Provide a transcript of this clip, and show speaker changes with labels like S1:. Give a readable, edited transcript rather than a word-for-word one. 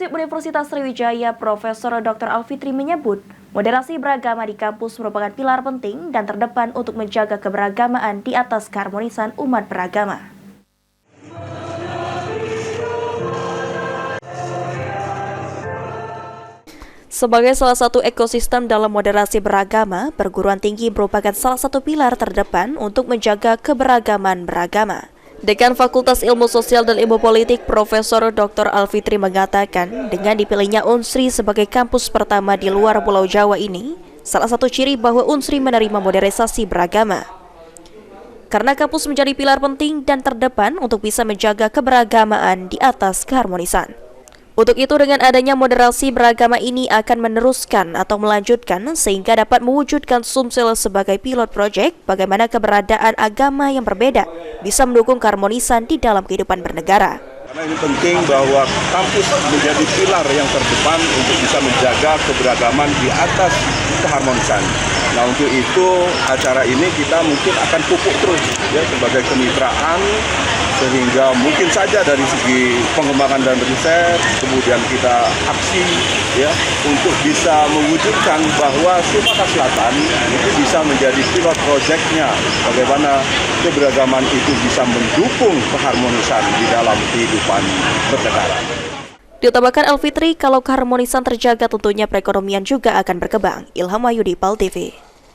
S1: FISIP Universitas Sriwijaya, Profesor Dr. Alfitri menyebut, moderasi beragama di kampus merupakan pilar penting dan terdepan untuk menjaga keberagamaan di atas keharmonisan umat beragama. Sebagai salah satu ekosistem dalam moderasi beragama, perguruan tinggi merupakan salah satu pilar terdepan untuk menjaga keberagaman beragama. Dekan Fakultas Ilmu Sosial dan Ilmu Politik Profesor Dr. Alfitri mengatakan, dengan dipilihnya Unsri sebagai kampus pertama di luar Pulau Jawa ini, salah satu ciri bahwa Unsri menerima modernisasi beragama. Karena kampus menjadi pilar penting dan terdepan untuk bisa menjaga keberagamaan di atas keharmonisan. Untuk itu, dengan adanya moderasi beragama ini akan meneruskan atau melanjutkan sehingga dapat mewujudkan Sumsel sebagai pilot project bagaimana keberadaan agama yang berbeda bisa mendukung keharmonisan di dalam kehidupan bernegara.
S2: Karena ini penting bahwa kampus menjadi pilar yang terdepan untuk bisa menjaga keberagaman di atas keharmonisan. Nah, untuk itu acara ini kita mungkin akan pupuk terus ya sebagai kemitraan, sehingga mungkin saja dari segi pengembangan dan riset, kemudian kita aksi ya untuk bisa mewujudkan bahwa Sumatera Selatan itu bisa menjadi pilot project-nya, bagaimana keberagaman itu bisa mendukung keharmonisan di dalam kehidupan bernegara.
S1: Ditambahkan Alfitri, kalau keharmonisan terjaga tentunya perekonomian juga akan berkembang. Ilham Wahyudi, PAL TV.